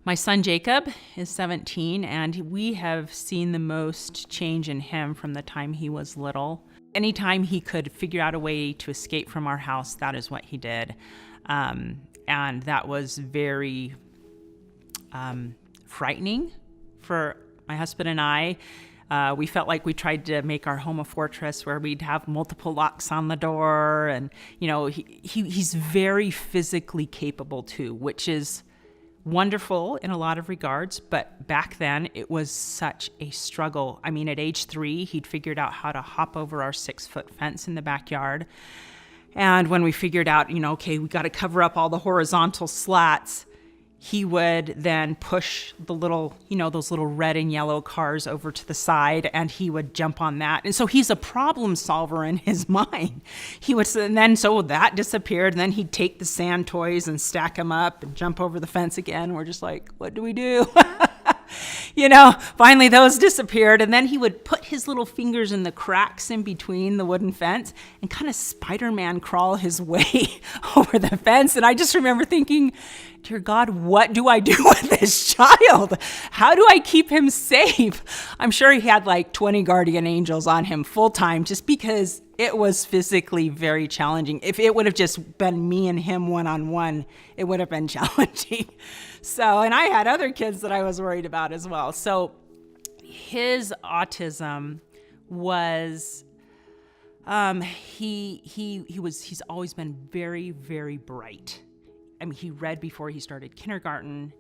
My son Jacob is 17, and we have seen the most change in him from the time he was little. Anytime he could figure out a way to escape from our house, that is what he did. And that was very frightening for my husband and I. We felt like we tried to make our home a fortress where we'd have multiple locks on the door. And, he's very physically capable too, which is wonderful in a lot of regards. But back then it was such a struggle. I mean, at age 3, he'd figured out how to hop over our 6-foot fence in the backyard. And when we figured out, okay, we got to cover up all the horizontal slats, he would then push the little, those little red and yellow cars over to the side, and he would jump on that. And so he's a problem solver in his mind. And then so that disappeared, and then he'd take the sand toys and stack them up and jump over the fence again. We're just like, what do we do? Finally those disappeared, and then he would put his little fingers in the cracks in between the wooden fence and kind of Spider-Man crawl his way over the fence. And I just remember thinking, dear God, what do I do with this child? How do I keep him safe? I'm sure he had like 20 guardian angels on him full time, just because it was physically very challenging. If it would have just been me and him one-on-one, it would have been challenging. And I had other kids that I was worried about as well. So his autism was, he's always been very, very bright. I mean, he read before he started kindergarten.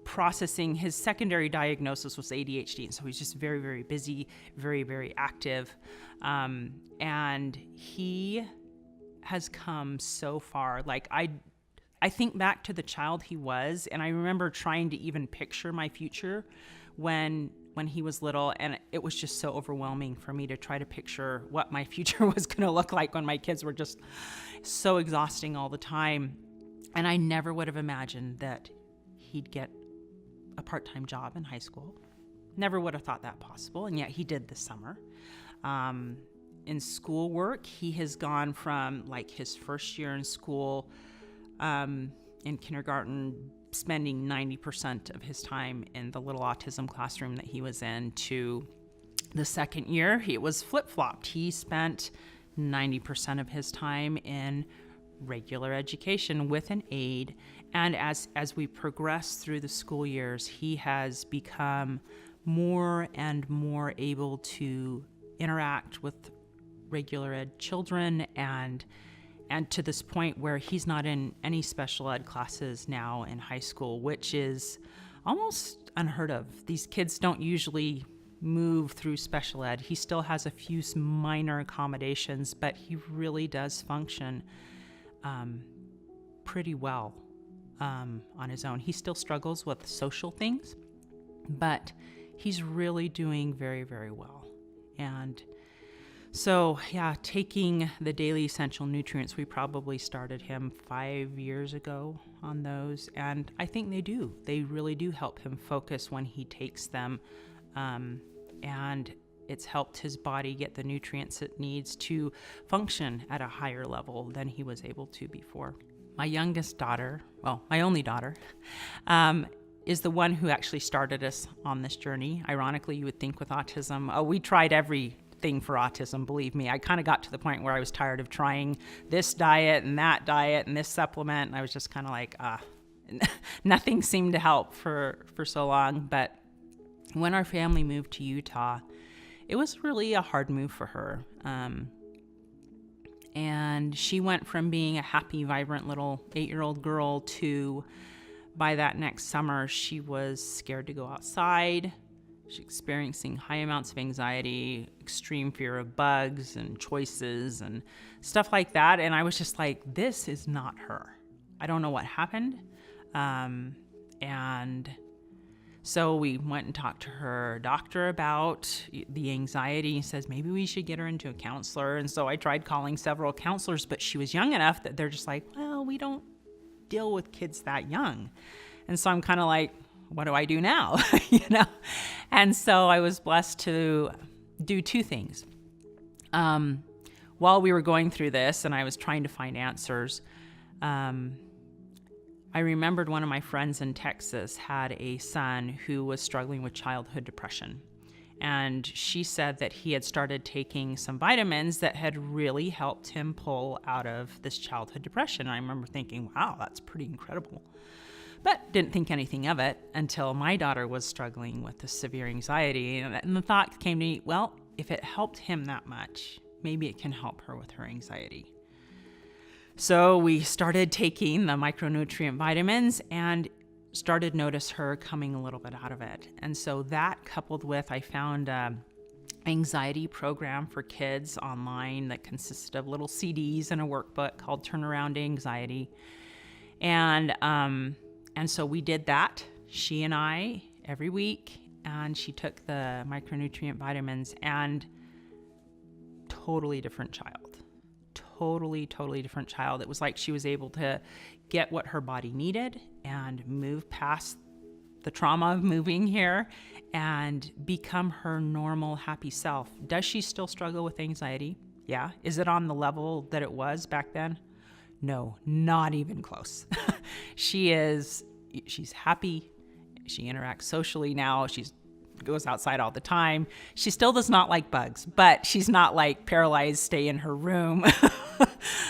Processing, his secondary diagnosis was ADHD, and so he's just very, very busy, very, very active. And he has come so far. Like, I think back to the child he was, and I remember trying to even picture my future when he was little, and it was just so overwhelming for me to try to picture what my future was going to look like when my kids were just so exhausting all the time. And I never would have imagined that he'd get a part-time job in high school. Never would have thought that possible, and yet he did this summer. In schoolwork, he has gone from like his first year in school, in kindergarten, spending 90% of his time in the little autism classroom that he was in, to the second year, it was flip-flopped. He spent 90% of his time in regular education with an aide. And as we progress through the school years, he has become more and more able to interact with regular ed children, and to this point where he's not in any special ed classes now in high school, which is almost unheard of. These kids don't usually move through special ed. He still has a few minor accommodations, but he really does function pretty well on his own. He still struggles with social things, but he's really doing very, very well. And so, taking the daily essential nutrients, we probably started him 5 years ago on those. And I think they really do help him focus when he takes them. And it's helped his body get the nutrients it needs to function at a higher level than he was able to before. My youngest daughter, my only daughter, is the one who actually started us on this journey. Ironically, you would think with autism, we tried everything for autism, believe me. I kind of got to the point where I was tired of trying this diet and that diet and this supplement, and I was just kind of like, nothing seemed to help for so long. But when our family moved to Utah, it was really a hard move for her. And she went from being a happy, vibrant little 8-year-old girl to, by that next summer, she was scared to go outside. She's experiencing high amounts of anxiety, extreme fear of bugs and choices and stuff like that. And I was just like, this is not her. I don't know what happened. And so we went and talked to her doctor about the anxiety. He says, maybe we should get her into a counselor. And so I tried calling several counselors, but she was young enough that they're just like, well, we don't deal with kids that young. And so I'm kind of like, what do I do now? And so I was blessed to do two things. While we were going through this and I was trying to find answers, I remembered one of my friends in Texas had a son who was struggling with childhood depression. And she said that he had started taking some vitamins that had really helped him pull out of this childhood depression. I remember thinking, wow, that's pretty incredible. But didn't think anything of it until my daughter was struggling with this severe anxiety. And the thought came to me, well, if it helped him that much, maybe it can help her with her anxiety. So we started taking the micronutrient vitamins and started notice her coming a little bit out of it. And so that coupled with, I found an anxiety program for kids online that consisted of little CDs and a workbook called Turnaround Anxiety. And so we did that, she and I, every week. And she took the micronutrient vitamins, and totally different child. Totally different child. It was like she was able to get what her body needed and move past the trauma of moving here and become her normal, happy self. Does she still struggle with anxiety? Yeah. Is it on the level that it was back then? No, not even close. She's happy. She interacts socially now. She goes outside all the time. She still does not like bugs, but she's not like paralyzed, stay in her room.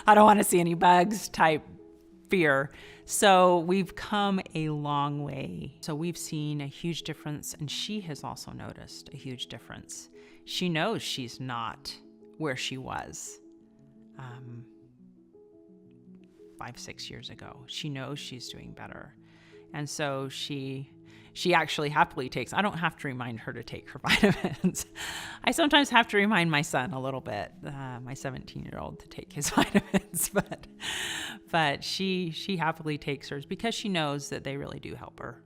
I don't want to see any bugs type fear. So we've come a long way. So we've seen a huge difference, and she has also noticed a huge difference. She knows she's not where she was 5-6 years ago. She knows she's doing better. And so she actually happily takes, I don't have to remind her to take her vitamins. I sometimes have to remind my son a little bit, my 17-year-old, to take his vitamins, but she happily takes hers because she knows that they really do help her.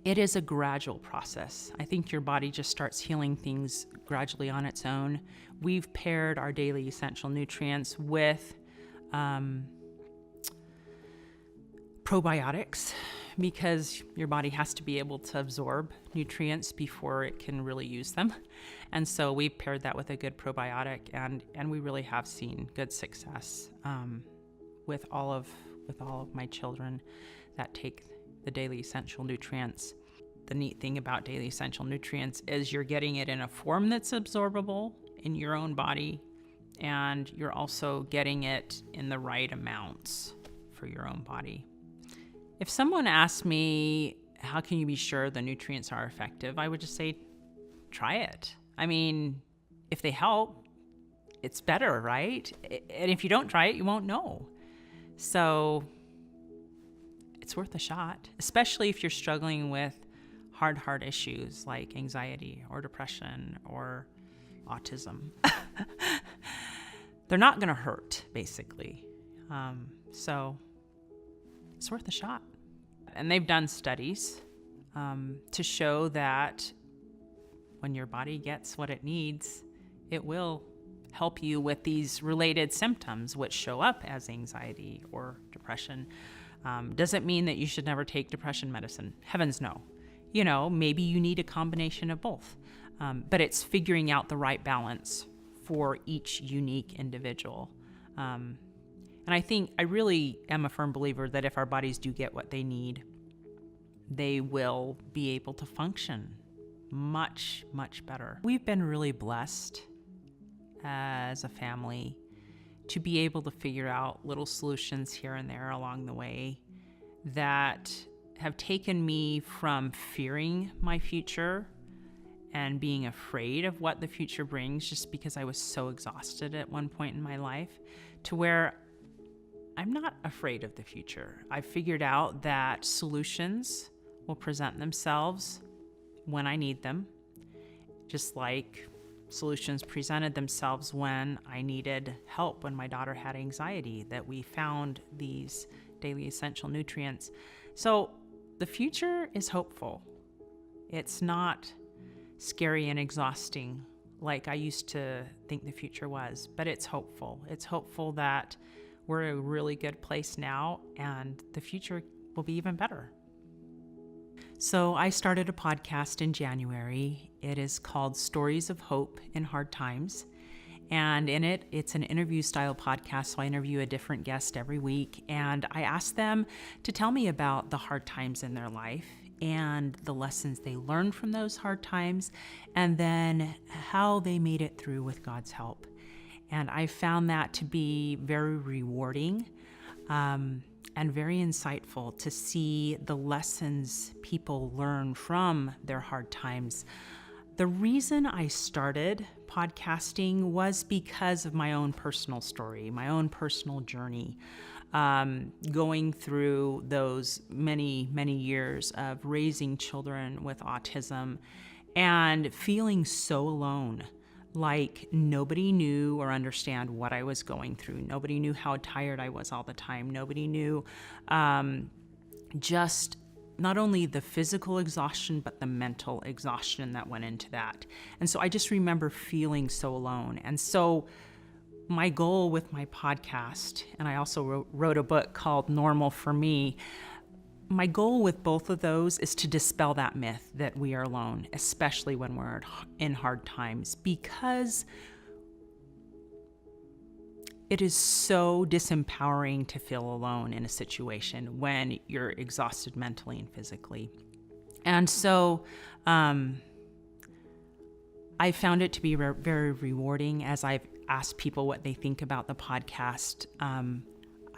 It is a gradual process. I think your body just starts healing things gradually on its own. We've paired our daily essential nutrients with probiotics, because your body has to be able to absorb nutrients before it can really use them. And so we paired that with a good probiotic, and we really have seen good success with all of my children that take the daily essential nutrients. The neat thing about daily essential nutrients is you're getting it in a form that's absorbable in your own body, and you're also getting it in the right amounts for your own body. If someone asked me, how can you be sure the nutrients are effective? I would just say, try it. I mean, if they help, it's better, right? And if you don't try it, you won't know. So it's worth a shot, especially if you're struggling with hard issues like anxiety or depression or autism. They're not going to hurt, basically. So it's worth a shot. And they've done studies to show that when your body gets what it needs, it will help you with these related symptoms which show up as anxiety or depression. Doesn't mean that you should never take depression medicine. Heavens no. You know, maybe you need a combination of both. But it's figuring out the right balance for each unique individual. And I really am a firm believer that if our bodies do get what they need, they will be able to function much better. We've been really blessed as a family to be able to figure out little solutions here and there along the way that have taken me from fearing my future and being afraid of what the future brings just because I was so exhausted at one point in my life, to where I'm not afraid of the future. I've figured out that solutions will present themselves when I need them, just like solutions presented themselves when I needed help when my daughter had anxiety, that we found these daily essential nutrients. So the future is hopeful. It's not scary and exhausting like I used to think the future was, but it's hopeful. It's hopeful that we're in a really good place now, and the future will be even better. So I started a podcast in January. It is called Stories of Hope in Hard Times. And in it, it's an interview style podcast. So I interview a different guest every week. And I ask them to tell me about the hard times in their life and the lessons they learned from those hard times, and then how they made it through with God's help. And I found that to be very rewarding and very insightful to see the lessons people learn from their hard times. The reason I started podcasting was because of my own personal story, my own personal journey, going through those many, many years of raising children with autism and feeling so alone, like nobody knew or understand what I was going through. Nobody knew how tired I was all the time. Nobody knew just not only the physical exhaustion, but the mental exhaustion that went into that. And so I just remember feeling so alone. And so my goal with my podcast, and I also wrote a book called Normal for Me, my goal with both of those is to dispel that myth that we are alone, especially when we're in hard times, because it is so disempowering to feel alone in a situation when you're exhausted mentally and physically. And so I found it to be very rewarding as I've asked people what they think about the podcast.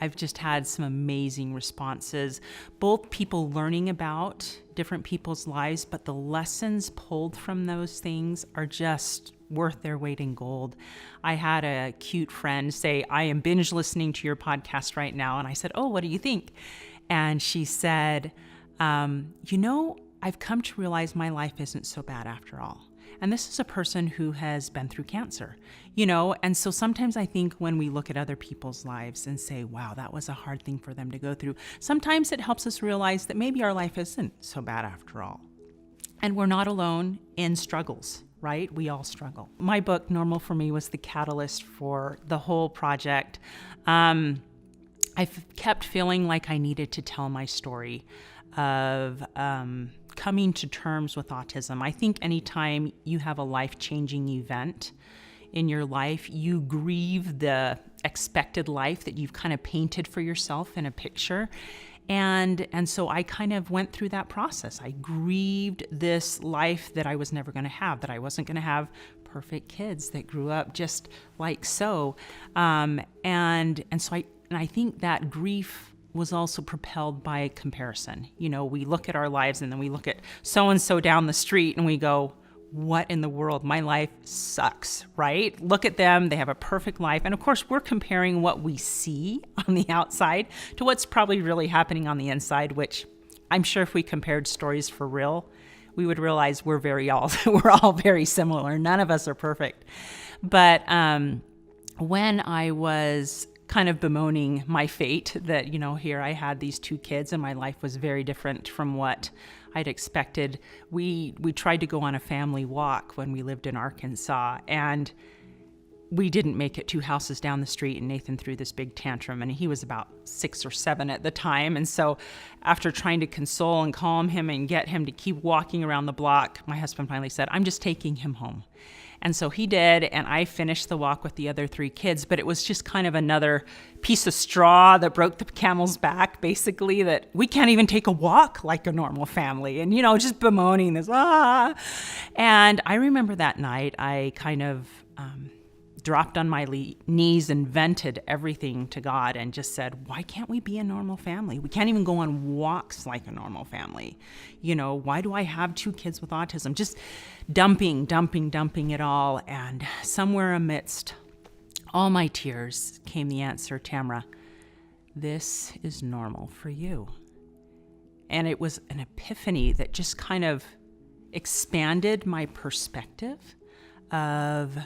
I've just had some amazing responses, both people learning about different people's lives, but the lessons pulled from those things are just worth their weight in gold. I had a cute friend say, I am binge listening to your podcast right now. And I said, oh, what do you think? And she said, I've come to realize my life isn't so bad after all. And this is a person who has been through cancer, and so sometimes I think when we look at other people's lives and say, wow, that was a hard thing for them to go through, sometimes it helps us realize that maybe our life isn't so bad after all. And we're not alone in struggles, right? We all struggle. My book, Normal for Me, was the catalyst for the whole project. I've kept feeling like I needed to tell my story of coming to terms with autism. I think anytime you have a life-changing event in your life, you grieve the expected life that you've kind of painted for yourself in a picture. And so I kind of went through that process. I grieved this life that I was never going to have, that I wasn't going to have perfect kids that grew up just like so. And so I think that grief was also propelled by comparison. We look at our lives and then we look at so-and-so down the street and we go, what in the world? My life sucks, right? Look at them. They have a perfect life. And of course, we're comparing what we see on the outside to what's probably really happening on the inside, which I'm sure if we compared stories for real, we would realize we're all very similar. None of us are perfect. But when I was kind of bemoaning my fate that, here I had these two kids and my life was very different from what I'd expected. We tried to go on a family walk when we lived in Arkansas, and we didn't make it 2 houses down the street, and Nathan threw this big tantrum, and he was about 6 or 7 at the time. And so after trying to console and calm him and get him to keep walking around the block, my husband finally said, I'm just taking him home. And so he did, and I finished the walk with the other 3 kids, but it was just kind of another piece of straw that broke the camel's back, basically, that we can't even take a walk like a normal family, and, just bemoaning this, And I remember that night, I kind of dropped on my knees and vented everything to God and just said, why can't we be a normal family? We can't even go on walks like a normal family. Why do I have 2 kids with autism? Just dumping it all. And somewhere amidst all my tears came the answer, Tamara, this is normal for you. And it was an epiphany that just kind of expanded my perspective of,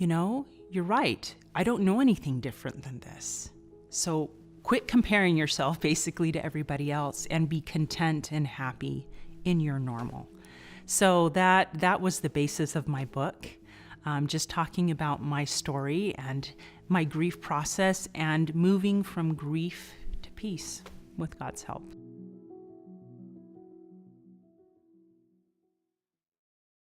you're right. I don't know anything different than this. So quit comparing yourself basically to everybody else and be content and happy in your normal. So that was the basis of my book. Just talking about my story and my grief process and moving from grief to peace with God's help.